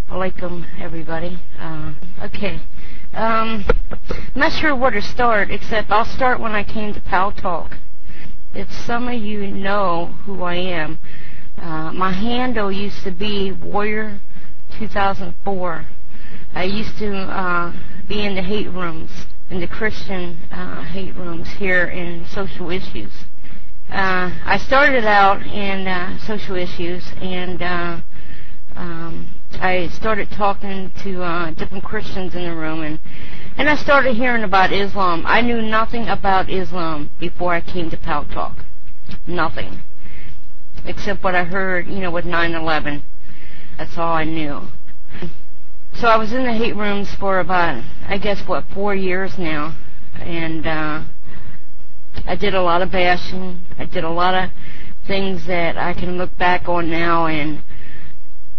Alaikum, everybody. Okay. I'm not sure where to start, except I'll start when I came to Paltalk. If some of you know who I am, my handle used to be Warrior 2004. I used to be in the hate rooms, in the Christian hate rooms here in social issues. I started out in social issues, and I started talking to different Christians in the room, and I started hearing about Islam. I knew nothing about Islam before I came to Paltalk. Nothing. Except what I heard, with 9/11. That's all I knew. So I was in the hate rooms for about, 4 years now. And I did a lot of bashing. I did a lot of things that I can look back on now and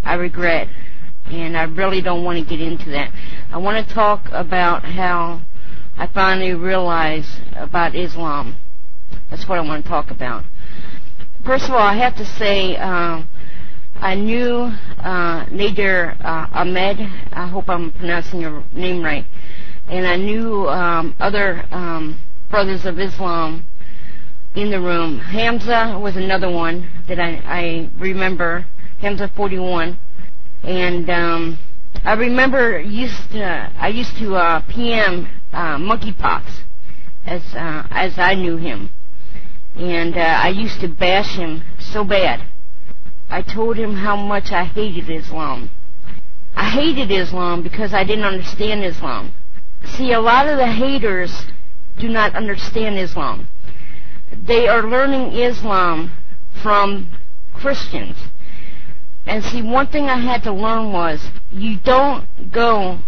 I regret. And I really don't want to get into that. I want to talk about how I finally realized about Islam. That's what I want to talk about. First of all, I have to say I knew Nader Ahmed. I hope I'm pronouncing your name right. And I knew other brothers of Islam in the room. Hamza was another one that I remember. Hamza 41. And I remember I used to PM monkeypox as I knew him, and I used to bash him so bad. I told him how much I hated Islam. I hated Islam because I didn't understand Islam. See, a lot of the haters do not understand Islam. They are learning Islam from Christians. And see, one thing I had to learn was, you don't go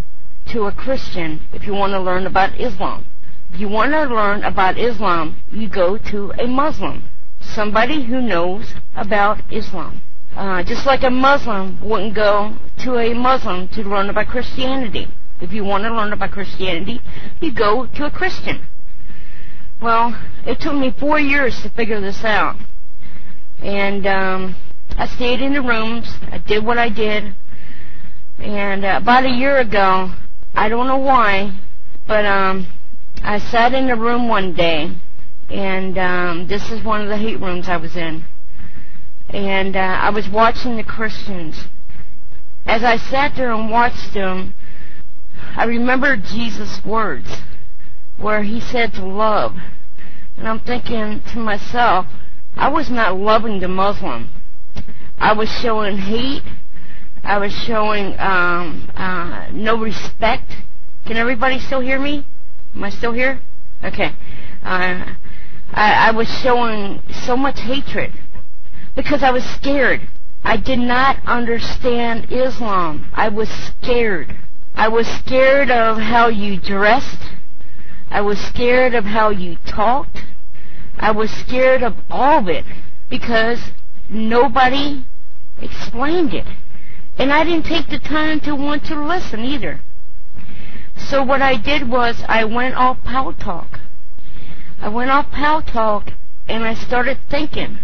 to a Christian if you want to learn about Islam. If you want to learn about Islam, you go to a Muslim, somebody who knows about Islam. Just like a Muslim wouldn't go to a Muslim to learn about Christianity. If you want to learn about Christianity, you go to a Christian. Well, it took me 4 years to figure this out. And I stayed in the rooms. I did what I did. And about a year ago, I don't know why, but I sat in the room one day, and this is one of the hate rooms I was in. And I was watching the Christians. As I sat there and watched them, I remembered Jesus' words, where he said to love. And I'm thinking to myself, I was not loving the Muslim. I was showing hate. I was showing no respect. Can everybody still hear me? Am I still here? Okay. I was showing so much hatred because I was scared. I did not understand Islam. I was scared. I was scared of how you dressed. I was scared of how you talked. I was scared of all of it because nobody explained it. And I didn't take the time to want to listen either. So what I did was I went off Paltalk. I went off Paltalk and I started thinking,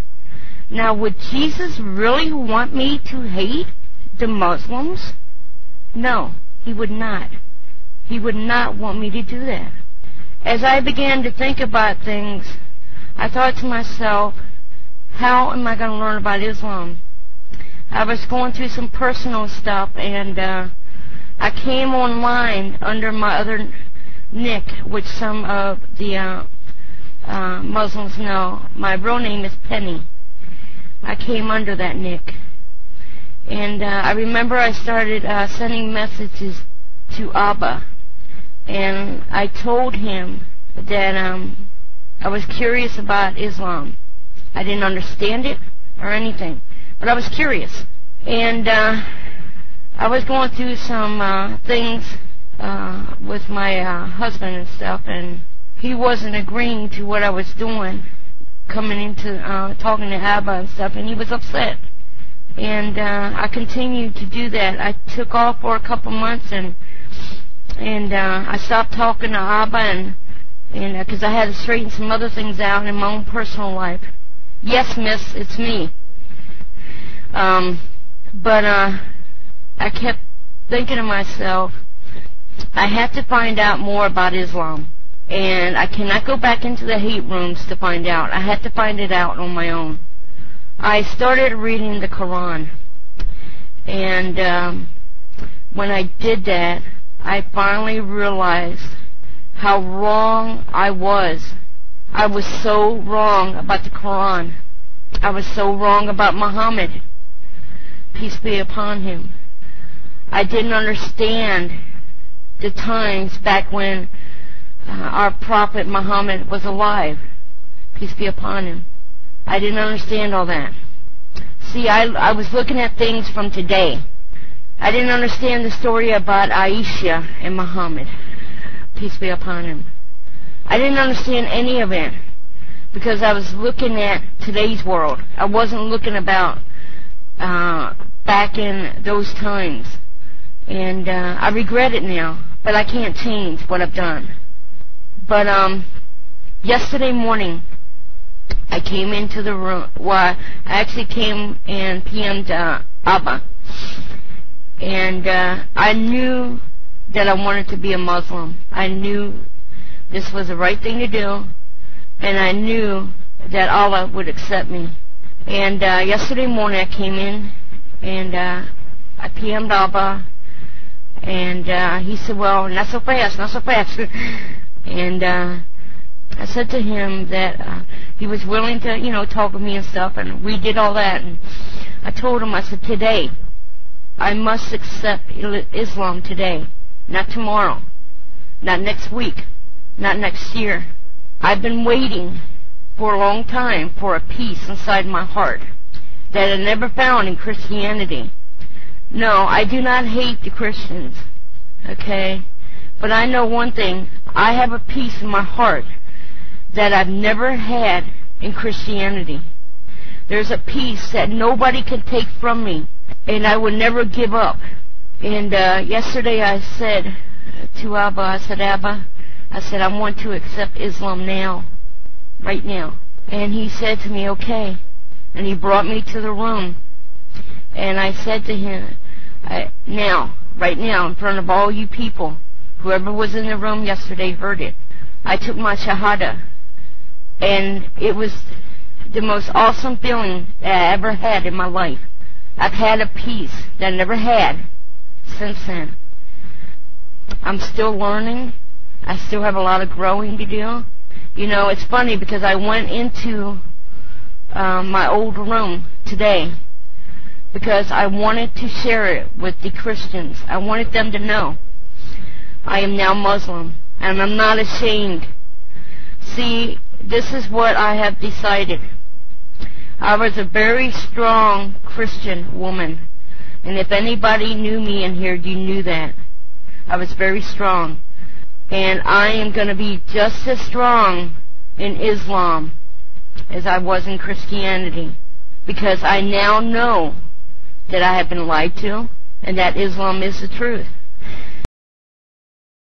now would Jesus really want me to hate the Muslims? No, he would not. He would not want me to do that. As I began to think about things, I thought to myself, how am I going to learn about Islam? I was going through some personal stuff, and I came online under my other nick, which some of the Muslims know. My real name is Penny. I came under that nick. And I remember I started sending messages to Abba, and I told him that I was curious about Islam. I didn't understand it or anything, but I was curious. And I was going through some things with my husband and stuff, and he wasn't agreeing to what I was doing, coming into talking to Abba and stuff, and he was upset. And I continued to do that. I took off for a couple months, and I stopped talking to Abba, and because I had to straighten some other things out in my own personal life. Yes, miss, it's me. But I kept thinking to myself, I have to find out more about Islam. And I cannot go back into the hate rooms to find out. I had to find it out on my own. I started reading the Qur'an. And when I did that, I finally realized how wrong I was. I was so wrong about the Qur'an. I was so wrong about Muhammad. Peace be upon him. I didn't understand the times back when our Prophet Muhammad was alive. Peace be upon him. I didn't understand all that. See, I was looking at things from today. I didn't understand the story about Aisha and Muhammad. Peace be upon him. I didn't understand any of it because I was looking at today's world. I wasn't looking about back in those times. And I regret it now, but I can't change what I've done. But yesterday morning, I came into the room. Well, I actually came and PM'd Abba. And I knew that I wanted to be a Muslim. I knew this was the right thing to do. And I knew that Allah would accept me. And yesterday morning I came in and I PM'd Abba. And he said, well, not so fast, not so fast. And I said to him that he was willing to, talk with me and stuff. And we did all that. And I told him, I said, today, I must accept Islam today, not tomorrow, not next week, not next year. I've been waiting for a long time for a peace inside my heart that I never found in Christianity. No, I do not hate the Christians, okay? But I know one thing. I have a peace in my heart that I've never had in Christianity. There's a peace that nobody can take from me, and I will never give up. And yesterday I said to Abba, I said, Abba, I want to accept Islam now, right now. And he said to me, okay. And he brought me to the room. And I said to him, now, right now, in front of all you people, whoever was in the room yesterday heard it. I took my shahada. And it was the most awesome feeling that I ever had in my life. I've had a peace that I never had since then. I'm still learning. I still have a lot of growing to do. It's funny because I went into my old room today because I wanted to share it with the Christians. I wanted them to know I am now Muslim, and I'm not ashamed. See, this is what I have decided. I was a very strong Christian woman, and if anybody knew me in here, you knew that. I was very strong, and I am going to be just as strong in Islam as I was in Christianity, because I now know that I have been lied to, and that Islam is the truth.